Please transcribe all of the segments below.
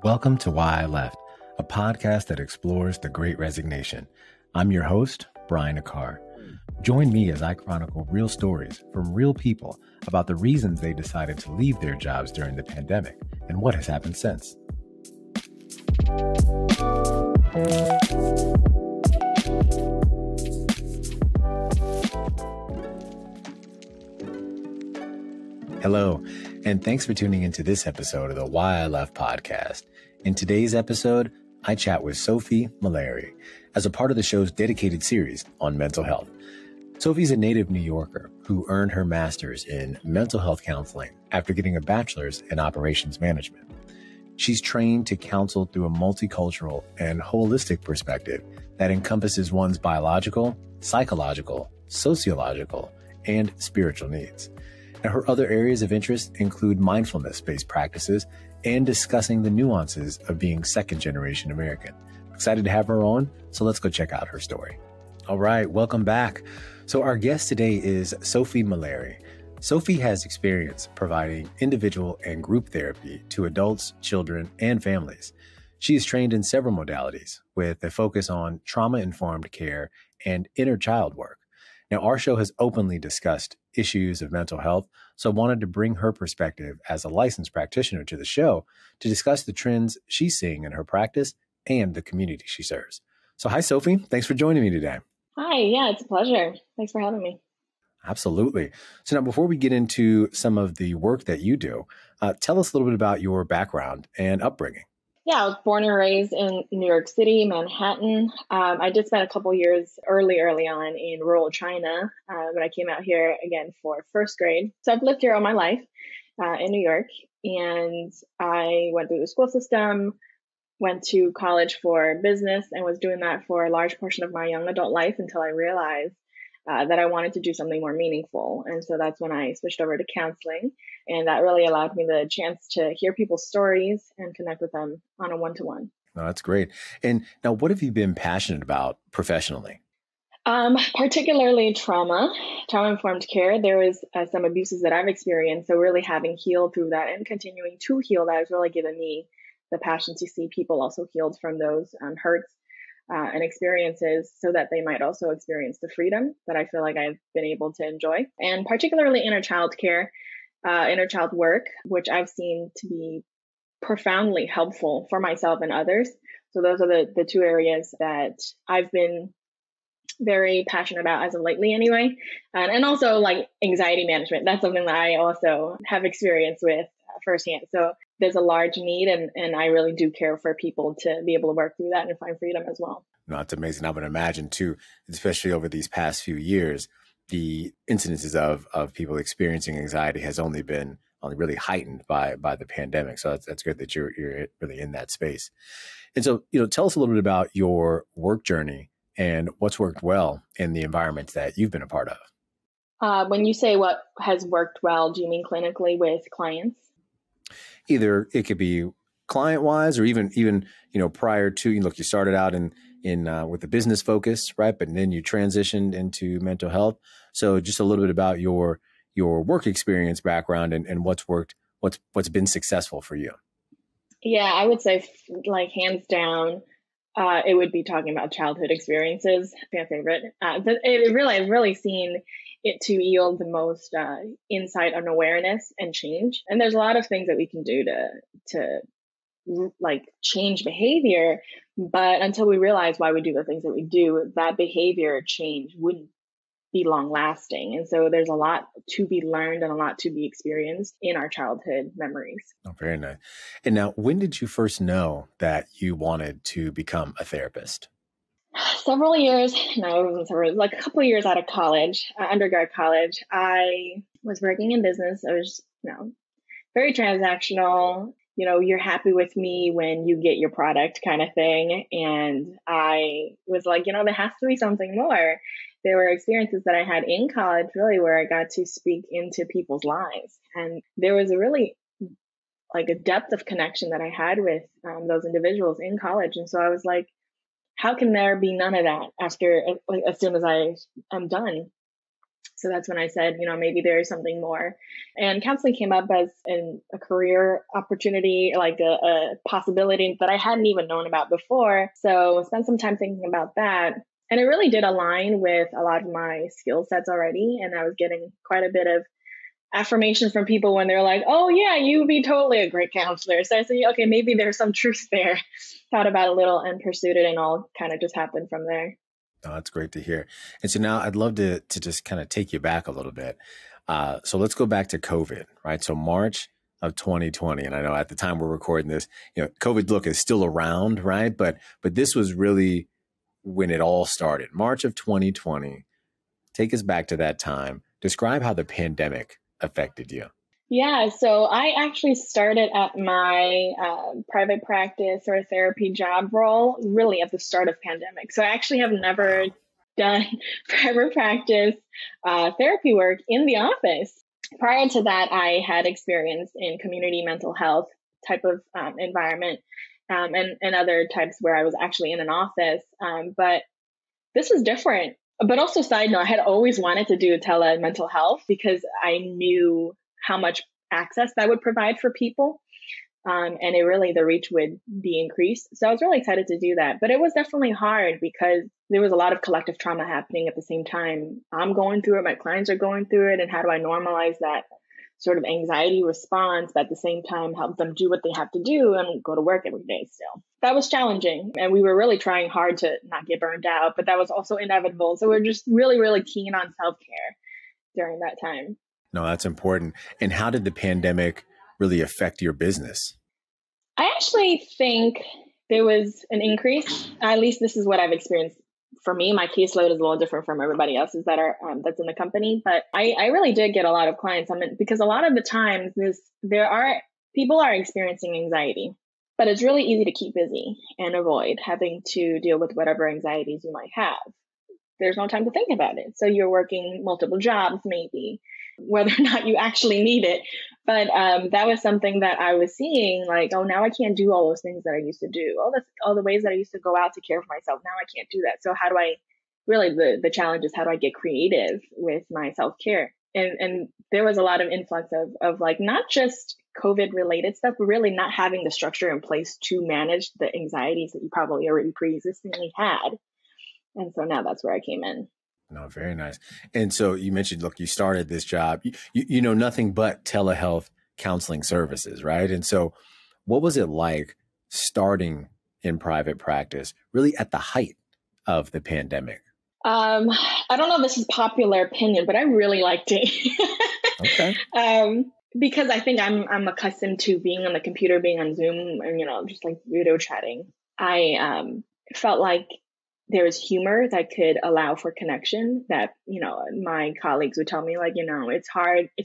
Welcome to Why I Left, a podcast that explores the Great Resignation. I'm your host, Brian Akar. Join me as I chronicle real stories from real people about the reasons they decided to leave their jobs during the pandemic and what has happened since. Hello, and thanks for tuning into this episode of the Why I Left podcast. In today's episode, I chat with Sophie Mallari as a part of the show's dedicated series on mental health. Sophie's a native New Yorker who earned her master's in mental health counseling after getting a bachelor's in operations management. She's trained to counsel through a multicultural and holistic perspective that encompasses one's biological, psychological, sociological, and spiritual needs. Now, her other areas of interest include mindfulness-based practices and discussing the nuances of being second-generation American. Excited to have her on, so let's go check out her story. All right, welcome back. So our guest today is Sophie Mallari. Sophie has experience providing individual and group therapy to adults, children, and families. She is trained in several modalities with a focus on trauma-informed care and inner child work. Now, our show has openly discussed issues of mental health, so I wanted to bring her perspective as a licensed practitioner to the show to discuss the trends she's seeing in her practice and the community she serves. So hi, Sophie. Thanks for joining me today. Hi. Yeah, it's a pleasure. Thanks for having me. Absolutely. So now, before we get into some of the work that you do, tell us a little bit about your background and upbringing. Yeah, I was born and raised in New York City, Manhattan. I did spend a couple years early on in rural China, but I came out here again for first grade. So I've lived here all my life in New York, and I went through the school system, went to college for business, and was doing that for a large portion of my young adult life until I realized that I wanted to do something more meaningful. And so that's when I switched over to counseling. And that really allowed me the chance to hear people's stories and connect with them on a one-to-one. Oh, that's great. And now, what have you been passionate about professionally? Particularly trauma-informed care. There was some abuses that I've experienced. So really having healed through that and continuing to heal, that has really given me the passion to see people also healed from those hurts and experiences so that they might also experience the freedom that I feel like I've been able to enjoy. And particularly inner child care, inner child work, which I've seen to be profoundly helpful for myself and others. So those are the two areas that I've been very passionate about as of lately anyway. And also like anxiety management. That's something that I also have experience with firsthand. So there's a large need, and I really do care for people to be able to work through that and find freedom as well. No, it's amazing. I would imagine too, especially over these past few years, the incidences of people experiencing anxiety has only really heightened by the pandemic. So that's good that you're really in that space. And so, tell us a little bit about your work journey and what's worked well in the environments that you've been a part of. When you say what has worked well, do you mean clinically with clients? Either it could be client-wise or even prior to, you started out in with a business focus, right? But then you transitioned into mental health. So just a little bit about your work experience background and what's worked, what's been successful for you. Yeah, I would say like hands down, it would be talking about childhood experiences. My favorite. I've really seen it to yield the most insight and awareness and change. And there's a lot of things that we can do to like change behavior, but until we realize why we do the things that we do, that behavior change wouldn't be long lasting. And so there's a lot to be learned and a lot to be experienced in our childhood memories. Oh, very nice. And now, when did you first know that you wanted to become a therapist? Several years, like a couple of years out of college, undergrad college, I was working in business. I was, very transactional. You're happy with me when you get your product kind of thing. And I was like, there has to be something more. There were experiences that I had in college, really, where I got to speak into people's lives. And there was a really like a depth of connection that I had with those individuals in college. And so I was like, how can there be none of that as soon as I am done? So that's when I said, maybe there is something more. And counseling came up as a career opportunity, like a possibility that I hadn't even known about before. So spent some time thinking about that. And it really did align with a lot of my skill sets already. And I was getting quite a bit of affirmation from people when they're like, oh yeah, you would be totally a great counselor. So I said, okay, maybe there's some truth there. Thought about it a little and pursued it, and all kind of just happened from there. Oh, that's great to hear. And so now I'd love to just kind of take you back a little bit. So let's go back to COVID, right? So March of 2020, and I know at the time we're recording this, COVID look is still around, right? But this was really when it all started. March of 2020. Take us back to that time. Describe how the pandemic affected you. Yeah, so I actually started at my private practice or therapy job role really at the start of pandemic. So I actually have never done private practice therapy work in the office. Prior to that, I had experience in community mental health type of environment and other types where I was actually in an office. But this was different. But also, side note, I had always wanted to do tele mental health because I knew how much access that would provide for people. And the reach would be increased. So I was really excited to do that. But it was definitely hard because there was a lot of collective trauma happening at the same time. I'm going through it, my clients are going through it. And how do I normalize that sort of anxiety response, but at the same time help them do what they have to do and go to work every day still? That was challenging. And we were really trying hard to not get burned out, but that was also inevitable. So we're just really, really keen on self-care during that time. No, that's important. And how did the pandemic really affect your business? I actually think there was an increase. At least this is what I've experienced. For me, my caseload is a little different from everybody else's that are that's in the company. But I really did get a lot of clients. Because a lot of the times people are experiencing anxiety, but it's really easy to keep busy and avoid having to deal with whatever anxieties you might have. There's no time to think about it. So you're working multiple jobs, maybe, whether or not you actually need it. But that was something that I was seeing, like, oh, now I can't do all those things that I used to do. All the ways that I used to go out to care for myself. Now I can't do that. So how do I really, the challenge is how do I get creative with my self-care? And there was a lot of influx of like, not just COVID related stuff, but really not having the structure in place to manage the anxieties that you probably already pre-existingly had. And so now that's where I came in. No, very nice. And so you mentioned, look, you started this job, you know nothing but telehealth counseling services, right? And so what was it like starting in private practice, really at the height of the pandemic? I don't know if this is popular opinion, but I really liked it. Okay. Because I think I'm accustomed to being on the computer, being on Zoom, and just like video chatting. I felt like there was humor that could allow for connection. That my colleagues would tell me, like, it's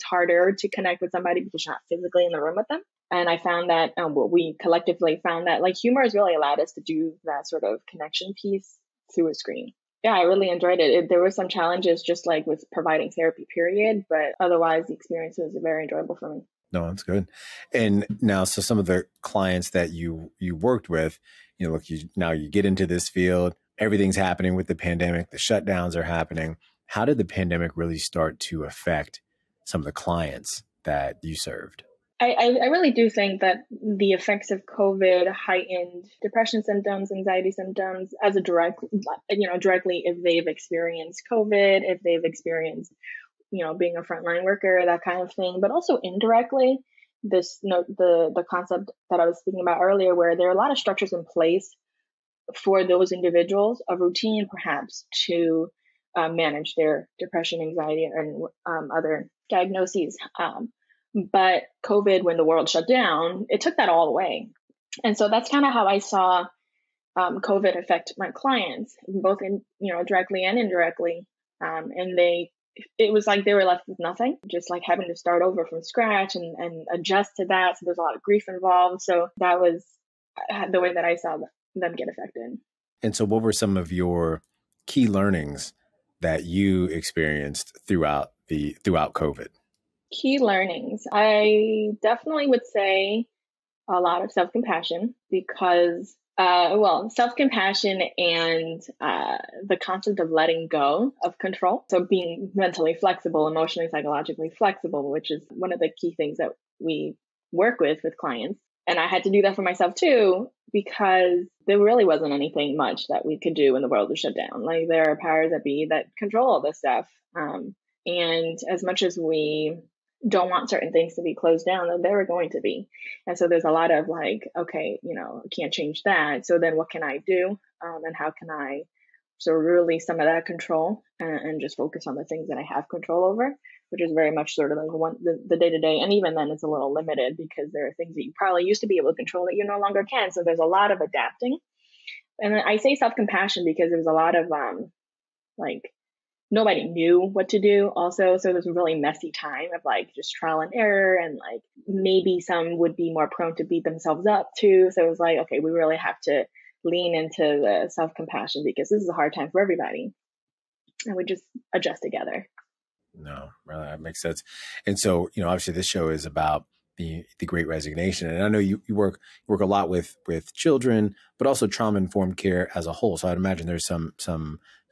harder to connect with somebody because you're not physically in the room with them. And I found that we collectively found that like humor has really allowed us to do that sort of connection piece through a screen. Yeah, I really enjoyed it. There were some challenges just like with providing therapy, period. But otherwise, the experience was very enjoyable for me. No, that's good. And now, so some of the clients that you worked with, look, now you get into this field, everything's happening with the pandemic, the shutdowns are happening. How did the pandemic really start to affect some of the clients that you served? I really do think that the effects of COVID heightened depression symptoms, anxiety symptoms as directly if they've experienced COVID, if they've experienced, being a frontline worker, that kind of thing, but also indirectly, the concept that I was speaking about earlier, where there are a lot of structures in place for those individuals, a routine perhaps to manage their depression, anxiety, and other diagnoses. But COVID, when the world shut down, it took that all away. And so that's kind of how I saw COVID affect my clients, both directly and indirectly. And it was like they were left with nothing, just like having to start over from scratch and adjust to that. So there's a lot of grief involved. So that was the way that I saw them get affected. And so what were some of your key learnings that you experienced throughout COVID? Key learnings. I definitely would say a lot of self-compassion, because Well, self-compassion and the concept of letting go of control. So being mentally flexible, emotionally, psychologically flexible, which is one of the key things that we work with clients. And I had to do that for myself too, because there really wasn't anything much that we could do when the world was shut down. Like there are powers that be that control all this stuff. And as much as we don't want certain things to be closed down, then they're going to be. And so there's a lot of like, okay, can't change that. So then what can I do? And how can I sort of release some of that control and just focus on the things that I have control over, which is very much sort of like the day-to-day. And even then it's a little limited because there are things that you probably used to be able to control that you no longer can. So there's a lot of adapting. And I say self-compassion because there was a lot of like nobody knew what to do also. So it was a really messy time of like just trial and error, and like maybe some would be more prone to beat themselves up too. So it was like, okay, we really have to lean into the self-compassion because this is a hard time for everybody. And we just adjust together. No, really, that makes sense. And so, obviously this show is about the Great Resignation. And I know you work a lot with children, but also trauma-informed care as a whole. So I'd imagine there's some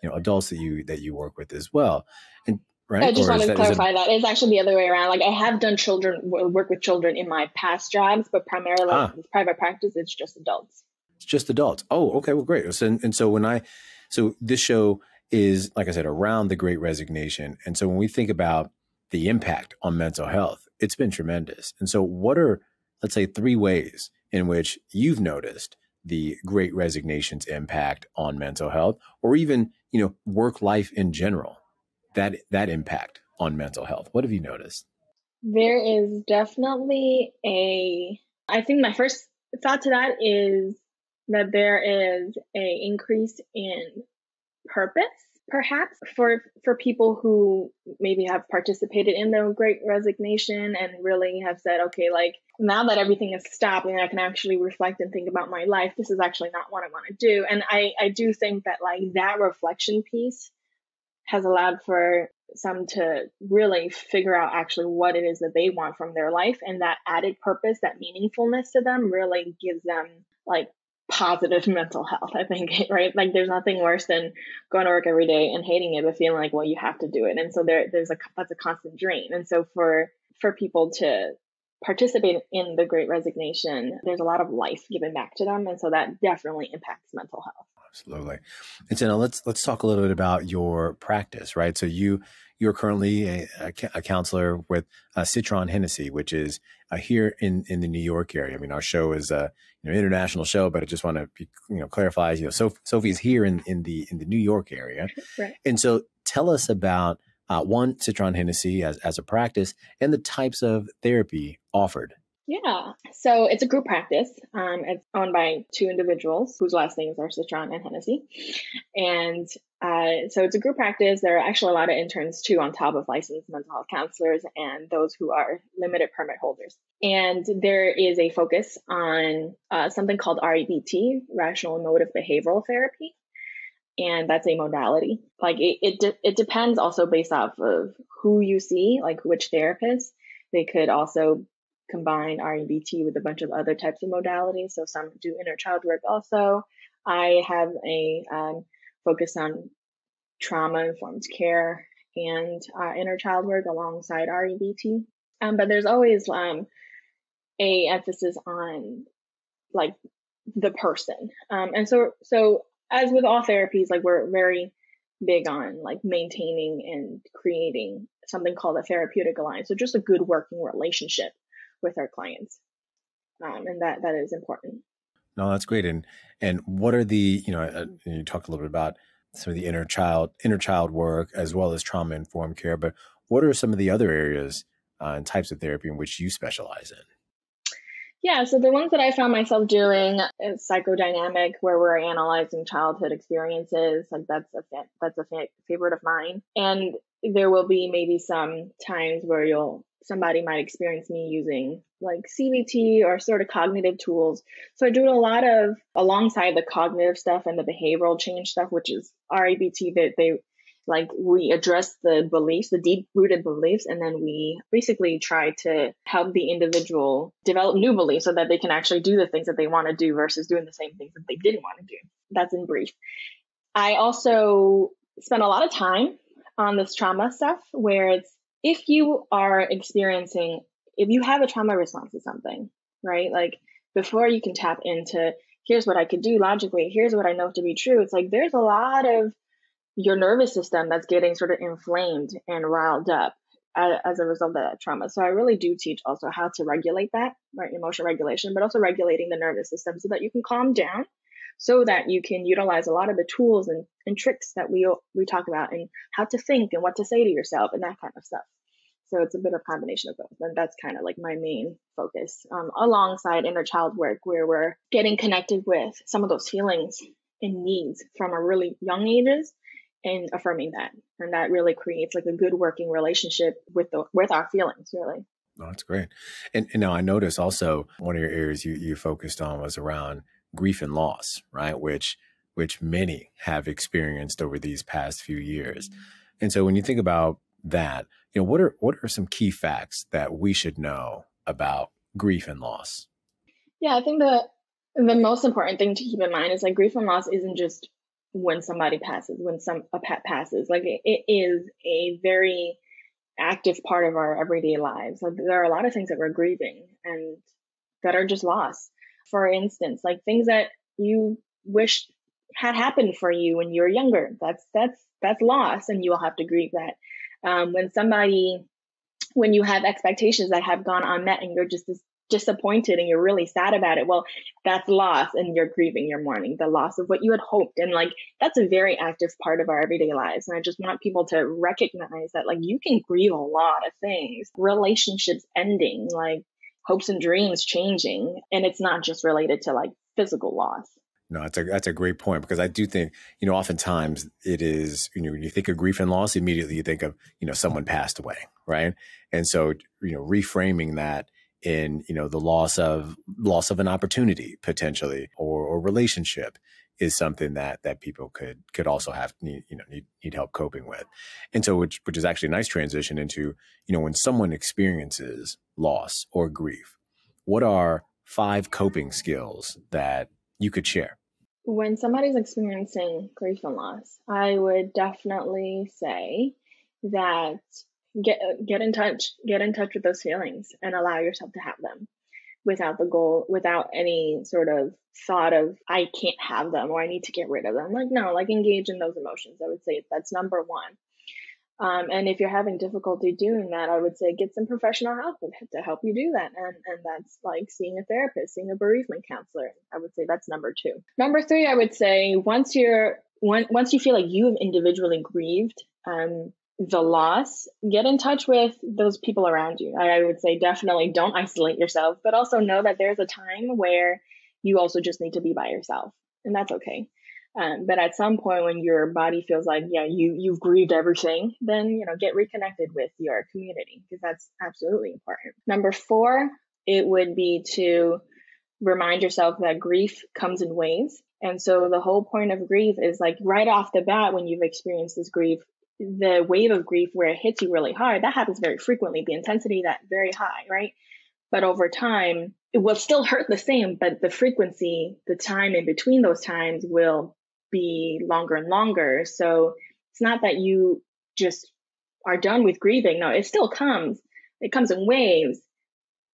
adults that you work with as well. And right. I just wanted to clarify that it's actually the other way around. Like I have done work with children in my past jobs, but primarily with private practice, it's just adults. It's just adults. Oh, okay. Well, great. So this show is, like I said, around the Great Resignation. And so when we think about the impact on mental health, it's been tremendous. And so what are, let's say, 3 ways in which you've noticed the Great Resignation's impact on mental health, or even, work life in general, that impact on mental health? What have you noticed? There is definitely I think my first thought to that is that there is a increase in purpose, perhaps for people who maybe have participated in the Great Resignation and really have said, okay, like now that everything is stopped and I can actually reflect and think about my life, this is actually not what I want to do. And I do think that like that reflection piece has allowed for some to really figure out actually what it is that they want from their life, and that added purpose, that meaningfulness to them really gives them like positive mental health, I think, right? Like there's nothing worse than going to work every day and hating it, but feeling like, well, you have to do it. And so that's a constant drain. And so for people to participate in the Great Resignation, there's a lot of life given back to them. And so that definitely impacts mental health. Absolutely. And so now let's talk a little bit about your practice, right? So you're currently a counselor with Citron Hennessey, which is here in the New York area. I mean, our show is an international show, but I just want to clarify. Sophie's here in the New York area, right. And so tell us about one, Citron Hennessey as a practice and the types of therapy offered. Yeah. So it's a group practice. It's owned by 2 individuals whose last names are Citron and Hennessey. And so it's a group practice. There are actually a lot of interns too, on top of licensed mental health counselors and those who are limited permit holders. And there is a focus on something called REBT, rational emotive behavioral therapy. And that's a modality. Like it depends also based off of who you see, like which therapist. They could also combine REBT with a bunch of other types of modalities. So some do inner child work also. I have a focus on trauma-informed care and inner child work alongside REBT. But there's always a emphasis on like the person. And so as with all therapies, like we're very big on like maintaining and creating something called a therapeutic alliance. So just a good working relationship with our clients. And that is important. No, that's great. And what are the, you talked a little bit about some of the inner child work as well as trauma informed care, but what are some of the other areas and types of therapy in which you specialize in? Yeah, so the ones that I found myself doing is psychodynamic, where we're analyzing childhood experiences. Like that's a favorite of mine. And there will be maybe some times where somebody might experience me using like CBT or sort of cognitive tools. So I do a lot of alongside the cognitive stuff and the behavioral change stuff, which is REBT, that Like we address the beliefs, the deep rooted beliefs, and then we basically try to help the individual develop new beliefs so that they can actually do the things that they want to do versus doing the same things that they didn't want to do. That's in brief. I also spent a lot of time on this trauma stuff where it's, if you have a trauma response to something, right? Like before you can tap into, here's what I could do logically, here's what I know to be true. It's like there's a lot of your nervous system that's getting sort of inflamed and riled up as a result of that trauma. So I really do teach also how to regulate that, right? Emotional regulation, but also regulating the nervous system so that you can calm down, so that you can utilize a lot of the tools and tricks that we talk about, and how to think and what to say to yourself and that kind of stuff. So it's a bit of a combination of both. And that's kind of like my main focus, alongside inner child work, where we're getting connected with some of those feelings and needs from a really young ages and affirming that. And that really creates like a good working relationship with our feelings, really. Oh, that's great. And now I noticed also one of your areas you focused on was around grief and loss, right? Which many have experienced over these past few years. And so when you think about that, what are some key facts that we should know about grief and loss? Yeah, I think the most important thing to keep in mind is like grief and loss isn't just when somebody passes, a pet passes. Like it is a very active part of our everyday lives. Like there are a lot of things that we're grieving and that are just lost. For instance, like things that you wish had happened for you when you were younger, that's loss, and you will have to grieve that. When you have expectations that have gone unmet and you're just disappointed and you're really sad about it, well, that's loss, and you're grieving, you're mourning the loss of what you had hoped. And like that's a very active part of our everyday lives. And I just want people to recognize that like you can grieve a lot of things, relationships ending, like hopes and dreams changing, and it's not just related to like physical loss. No, that's a great point, because I do think, oftentimes it is, when you think of grief and loss, immediately you think of, someone passed away, right? And so, reframing that in, the loss of an opportunity potentially, or relationship, is something that people could also have need help coping with. And so which is actually a nice transition into, when someone experiences loss or grief, what are 5 coping skills that you could share? When somebody's experiencing grief and loss, I would definitely say that get in touch with those feelings and allow yourself to have them without any sort of thought of I can't have them or I need to get rid of them. Like, no, like engage in those emotions. I would say that's number one. And if you're having difficulty doing that, I would say get some professional help to help you do that. And that's like seeing a therapist, seeing a bereavement counselor. I would say that's number 2. Number 3, I would say once you feel like you've individually grieved the loss, get in touch with those people around you. I would say definitely don't isolate yourself, but also know that there's a time where you also just need to be by yourself, and that's okay. But at some point when your body feels like, yeah, you've grieved everything, then, get reconnected with your community, because that's absolutely important. Number 4, it would be to remind yourself that grief comes in waves. And so the whole point of grief is like right off the bat, when you've experienced this grief, the wave of grief where it hits you really hard, that happens very frequently, the intensity that very high, right? But over time, it will still hurt the same, but the frequency, the time in between those times will be longer and longer. So it's not that you just are done with grieving. No, it still comes. It comes in waves,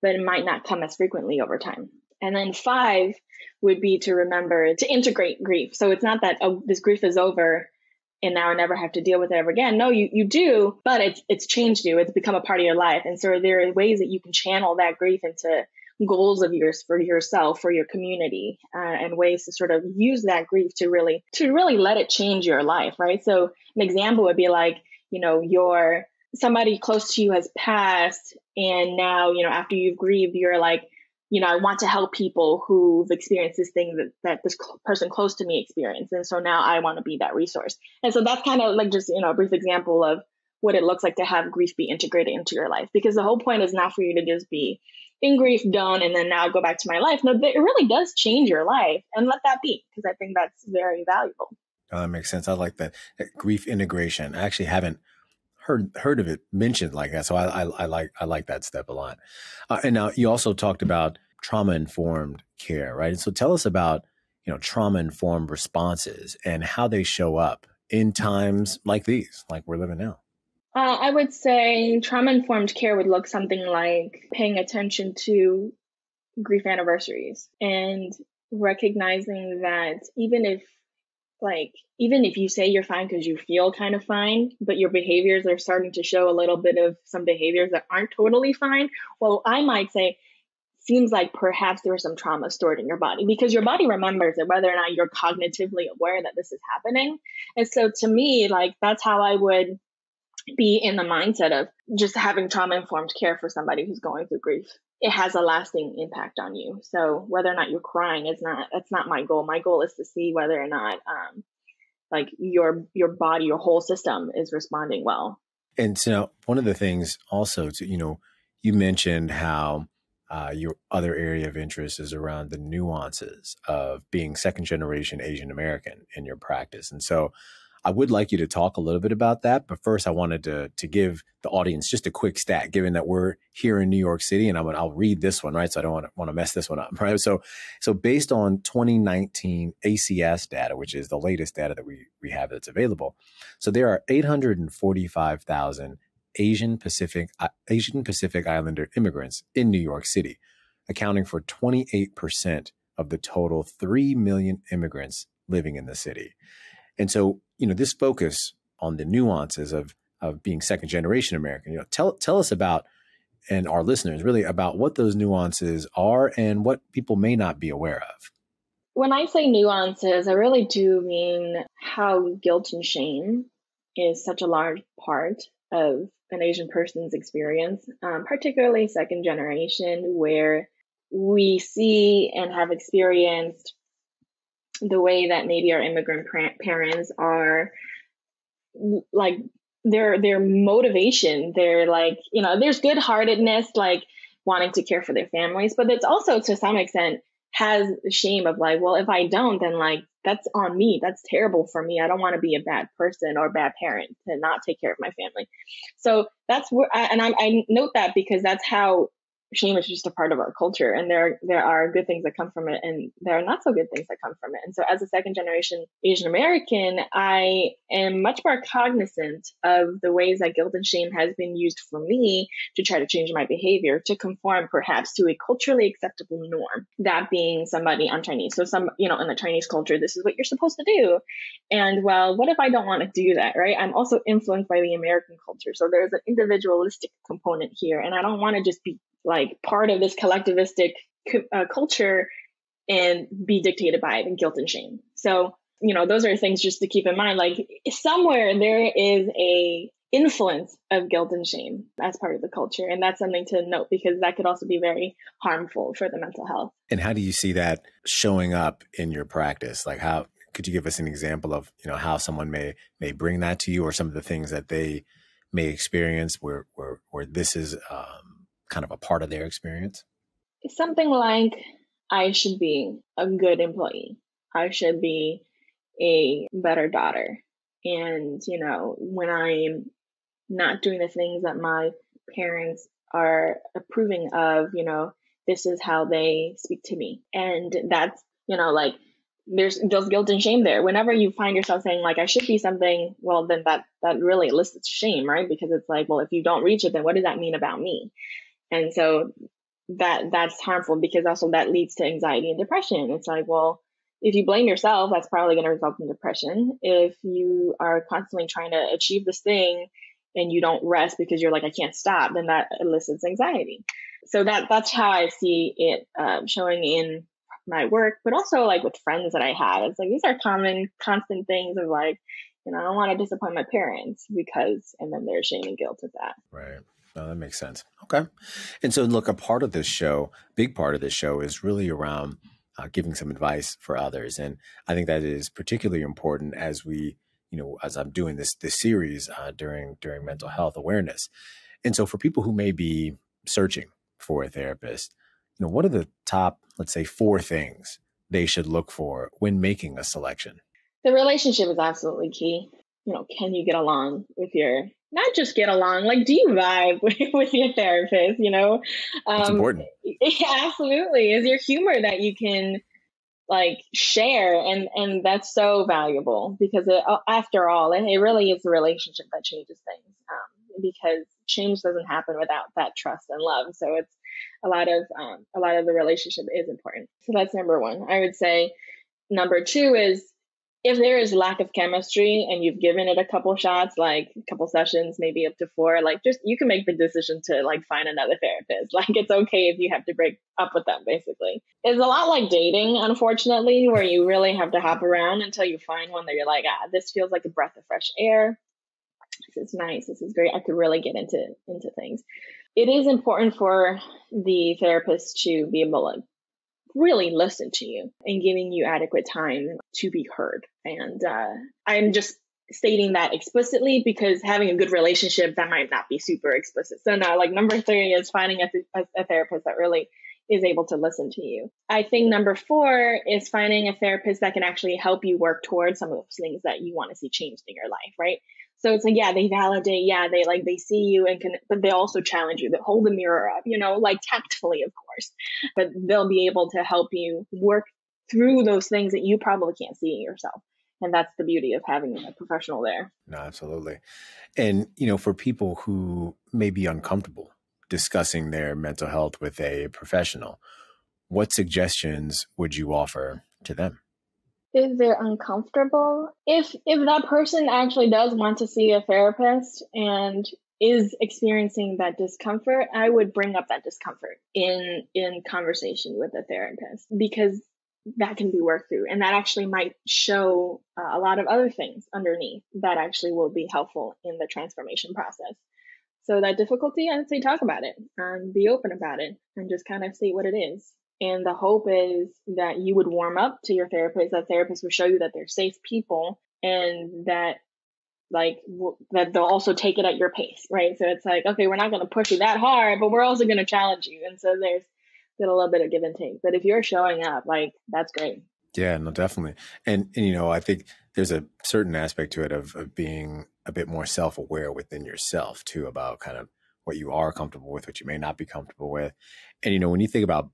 but it might not come as frequently over time. And then 5 would be to remember to integrate grief. So it's not that, oh, this grief is over and now I never have to deal with it ever again. No, you do, but it's changed you. It's become a part of your life. And so there are ways that you can channel that grief into goals of yours for yourself, for your community, and ways to sort of use that grief to really let it change your life, right? So an example would be like, somebody close to you has passed, and now, after you've grieved, you're like, I want to help people who've experienced this thing that this person close to me experienced. And so now I want to be that resource. And so that's kind of like just, a brief example of what it looks like to have grief be integrated into your life. Because the whole point is not for you to just be in grief, done, and then now go back to my life. No, it really does change your life, and let that be, because I think that's very valuable. That makes sense. I like that grief integration. I actually haven't heard of it mentioned like that. So I like that step a lot. And now you also talked about trauma informed care, right? And so tell us about, trauma informed responses and how they show up in times like these, like we're living now. I would say trauma informed care would look something like paying attention to grief anniversaries and recognizing that even if you say you're fine because you feel kind of fine, but your behaviors are starting to show a little bit of some behaviors that aren't totally fine, well, I might say, seems like perhaps there was some trauma stored in your body, because your body remembers it, whether or not you're cognitively aware that this is happening. And so to me, like, that's how I would be in the mindset of just having trauma informed care for somebody who's going through grief. It has a lasting impact on you. So whether or not you're crying that's not my goal. My goal is to see whether or not like your body, your whole system is responding well. And so one of the things also to, you mentioned how your other area of interest is around the nuances of being second generation Asian American in your practice. And so I would like you to talk a little bit about that. But first, I wanted to give the audience just a quick stat, given that we're here in New York City, and I'll read this one, right? So I don't want to mess this one up, right? So based on 2019 ACS data, which is the latest data that we have that's available, so there are 845,000 Asian Pacific Islander immigrants in New York City, accounting for 28% of the total 3 million immigrants living in the city. And so, this focus on the nuances of being second generation American, tell us about, and our listeners really, about what those nuances are and what people may not be aware of. When I say nuances, I really do mean how guilt and shame is such a large part of an Asian person's experience, particularly second generation, where we see and have experienced the way that maybe our immigrant parents are, like, their motivation, they're like, there's good-heartedness, like wanting to care for their families, but it's also to some extent has shame of like, well, if I don't, then like that's on me. That's terrible for me. I don't want to be a bad person or a bad parent to not take care of my family. So that's where I note that because that's how shame is just a part of our culture, and there are good things that come from it, and there are not so good things that come from it. And so as a second generation Asian American, I am much more cognizant of the ways that guilt and shame has been used for me to try to change my behavior to conform perhaps to a culturally acceptable norm, that being somebody, I'm Chinese, so in the Chinese culture, this is what you're supposed to do. And well, what if I don't want to do that, right? I'm also influenced by the American culture, so there's an individualistic component here, and I don't want to just be like part of this collectivistic culture and be dictated by guilt and shame. So, those are things just to keep in mind. Like, somewhere there is a influence of guilt and shame as part of the culture. And that's something to note, because that could also be very harmful for the mental health. And how do you see that showing up in your practice? Like, how could you give us an example of, how someone may bring that to you, or some of the things that they may experience where this is kind of a part of their experience? It's something like, I should be a good employee. I should be a better daughter. And, when I'm not doing the things that my parents are approving of, this is how they speak to me. And that's, like, there's guilt and shame there. Whenever you find yourself saying like, I should be something, well, then that really elicits shame, right? Because it's like, well, if you don't reach it, then what does that mean about me? And so that's harmful, because also that leads to anxiety and depression. It's like, well, if you blame yourself, that's probably going to result in depression. If you are constantly trying to achieve this thing and you don't rest because you're like, I can't stop, then that elicits anxiety. So that's how I see it showing in my work, but also like with friends that I have. It's like, these are common, constant things of like, I don't want to disappoint my parents because, and then there's shame and guilt of that. Right. No, that makes sense. Okay. And so look, big part of this show is really around giving some advice for others. And I think that is particularly important as we, as I'm doing this series during mental health awareness. And so for people who may be searching for a therapist, what are the top, let's say, 4 things they should look for when making a selection? The relationship is absolutely key. Can you get along with not just get along, like, do you vibe with your therapist, It's important. Absolutely. Is your humor that you can like share, and that's so valuable because after all, it really is the relationship that changes things, because change doesn't happen without that trust and love. So it's a lot of the relationship is important. So that's number one. I would say number two is, if there is lack of chemistry and you've given it a couple shots, like a couple sessions, maybe up to 4, like, just, you can make the decision to like find another therapist. Like, it's okay if you have to break up with them, basically. It's a lot like dating, unfortunately, where you really have to hop around until you find one that you're like, this feels like a breath of fresh air. This is nice. This is great. I could really get into things. It is important for the therapist to be able to really listen to you and giving you adequate time to be heard. And I'm just stating that explicitly because having a good relationship, that might not be super explicit. So now, like, number 3 is finding a therapist that really is able to listen to you. I think number 4 is finding a therapist that can actually help you work towards some of those things that you want to see changed in your life, right? So it's like, yeah, they validate, they see you but they also challenge you. They hold the mirror up, like tactfully, of course, but they'll be able to help you work through those things that you probably can't see in yourself. And that's the beauty of having a professional there. No, absolutely. And, for people who may be uncomfortable discussing their mental health with a professional, what suggestions would you offer to them? If they're uncomfortable, if that person actually does want to see a therapist and is experiencing that discomfort, I would bring up that discomfort in conversation with a therapist, because that can be worked through, and that actually might show a lot of other things underneath that actually will be helpful in the transformation process. So that difficulty, I'd say, talk about it and be open about it and just kind of see what it is. And the hope is that you would warm up to your therapist. That therapist will show you that they're safe people, and that that they'll also take it at your pace, right? So it's like, okay, we're not going to push you that hard, but we're also going to challenge you. And so there's a little bit of give and take. But if you're showing up, like, that's great. Yeah, no, definitely. And I think there's a certain aspect to it of being a bit more self-aware within yourself too, about kind of what you are comfortable with, what you may not be comfortable with. And, when you think about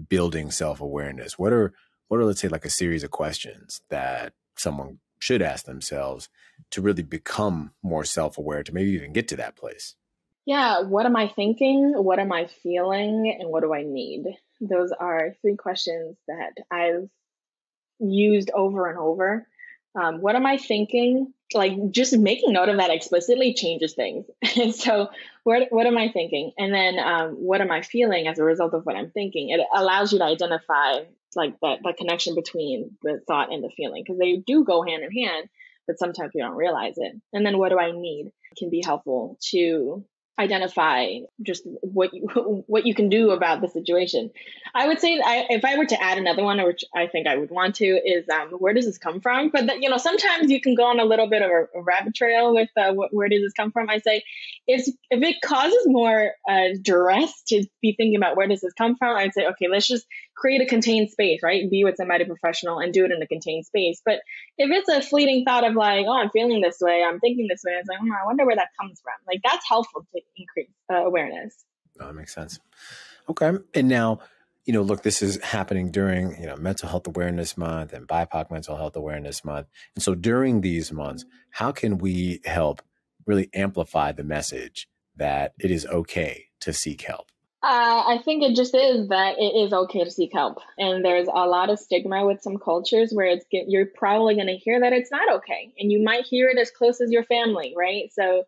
building self-awareness, what are, let's say, like a series of questions that someone should ask themselves to really become more self-aware, to maybe even get to that place? Yeah. What am I thinking? What am I feeling? And what do I need? Those are 3 questions that I've used over and over. What am I thinking? Like, just making note of that explicitly changes things. And so what am I thinking? And then what am I feeling as a result of what I'm thinking? It allows you to identify like that connection between the thought and the feeling, because they do go hand in hand, but sometimes you don't realize it. And then what do I need? It can be helpful to identify just what you can do about the situation. I would say if I were to add another one, which I think I would want to, is where does this come from? But sometimes you can go on a little bit of a rabbit trail with where does this come from? I say if it causes more duress to be thinking about where does this come from, I'd say, okay, let's just create a contained space, right? Be with somebody professional and do it in a contained space. But if it's a fleeting thought of like, oh, I'm feeling this way, I'm thinking this way, it's like, I wonder where that comes from. Like, that's helpful to increase awareness. Oh, that makes sense. Okay. And now, look, this is happening during, Mental Health Awareness Month and BIPOC Mental Health Awareness Month. And so during these months, how can we help really amplify the message that it is okay to seek help? I think it just is that it is okay to seek help. And there's a lot of stigma with some cultures where you're probably going to hear that it's not okay. And you might hear it as close as your family, right? So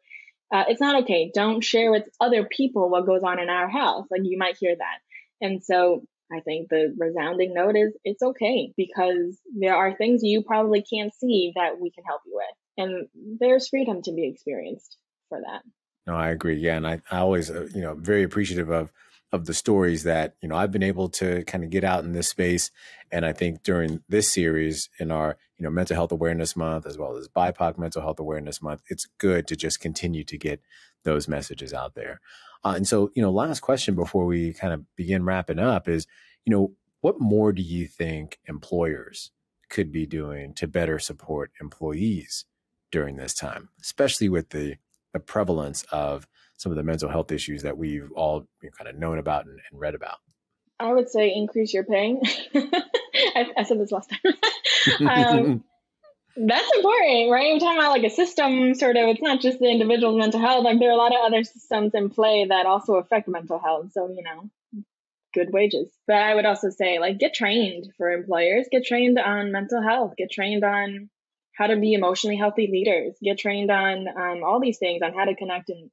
it's not okay. Don't share with other people what goes on in our house. Like, you might hear that. And so I think the resounding note is it's okay, because there are things you probably can't see that we can help you with. And there's freedom to be experienced for that. No, I agree. Yeah. And I always, very appreciative of the stories that, I've been able to kind of get out in this space. And I think during this series in our, Mental Health Awareness Month, as well as BIPOC Mental Health Awareness Month, it's good to just continue to get those messages out there. And so, last question before we kind of begin wrapping up is, what more do you think employers could be doing to better support employees during this time, especially with the prevalence of some of the mental health issues that we've all kind of known about and read about? I would say increase your pay. I said this last time. That's important, right? We're talking about like a system, sort of. It's not just the individual's mental health. Like there are a lot of other systems in play that also affect mental health. So, good wages. But I would also say, like, get trained for employers. Get trained on mental health. Get trained on how to be emotionally healthy leaders. Get trained on all these things, on how to connect and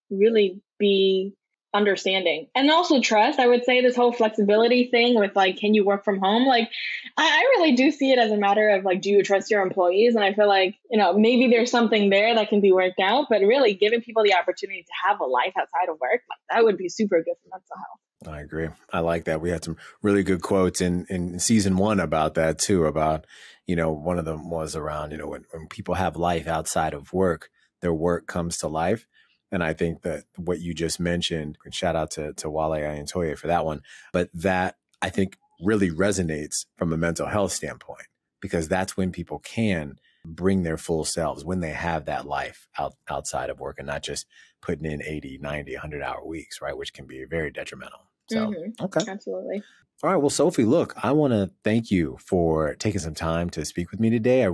really be understanding. And also trust. I would say this whole flexibility thing with like, can you work from home? Like, I really do see it as a matter of like, do you trust your employees? And I feel like, maybe there's something there that can be worked out, but really giving people the opportunity to have a life outside of work, like that would be super good for mental health. I agree. I like that. We had some really good quotes in season 1 about that too, about, one of them was around, when people have life outside of work, their work comes to life. And I think that what you just mentioned, and shout out to Wale Ayantoye for that one, but that I think really resonates from a mental health standpoint, because that's when people can bring their full selves, when they have that life outside of work and not just putting in 80, 90, 100-hour weeks, right? Which can be very detrimental. So, okay. Absolutely. All right. Well, Sophie, look, I want to thank you for taking some time to speak with me today. I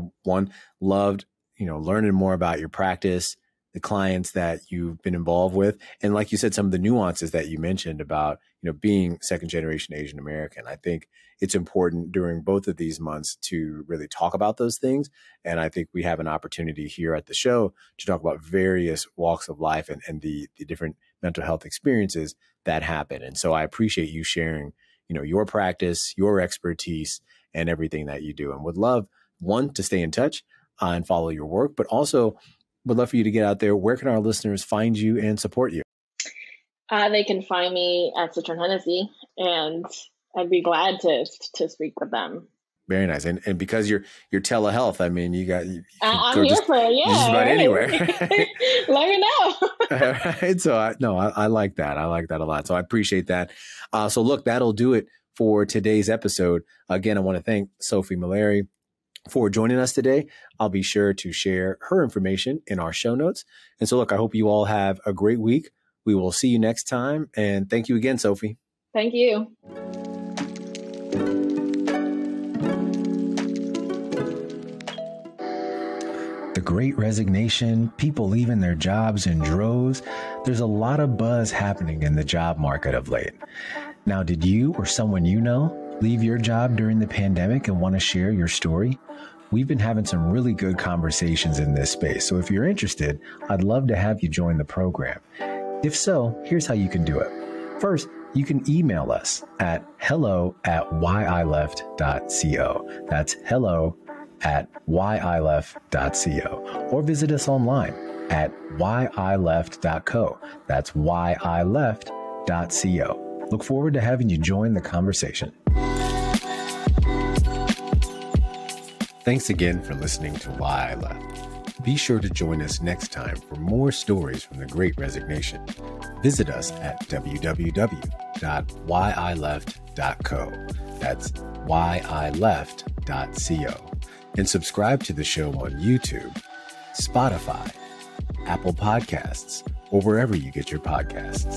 loved, learning more about your practice, the clients that you've been involved with. And like you said, some of the nuances that you mentioned about, being second generation Asian American. I think it's important during both of these months to really talk about those things. And I think we have an opportunity here at the show to talk about various walks of life and the different mental health experiences that happen. And so I appreciate you sharing, your practice, your expertise, and everything that you do. And would love, one, to stay in touch and follow your work, but also would love for you to get out there. Where can our listeners find you and support you? They can find me at Citron Hennessey, and I'd be glad to speak with them. Very nice. And because you're telehealth, I mean, you I'm here for it. Yeah. Just about anywhere. Let me know. All right. So I like that. I like that a lot. So I appreciate that. So look, that'll do it for today's episode. Again, I want to thank Sophie Mallari for joining us today. I'll be sure to share her information in our show notes. And so look, I hope you all have a great week. We will see you next time. And thank you again, Sophie. Thank you. The Great Resignation, people leaving their jobs in droves. There's a lot of buzz happening in the job market of late. Now, did you or someone you know leave your job during the pandemic and want to share your story? We've been having some really good conversations in this space. So if you're interested, I'd love to have you join the program. If so, here's how you can do it. First, you can email us at hello@whileft.co. That's hello@whileft.co. Or visit us online at whileft.co. That's whileft.co. Look forward to having you join the conversation. Thanks again for listening to Why I Left. Be sure to join us next time for more stories from the Great Resignation. Visit us at www.whileft.co. That's whileft.co. And subscribe to the show on YouTube, Spotify, Apple Podcasts, or wherever you get your podcasts.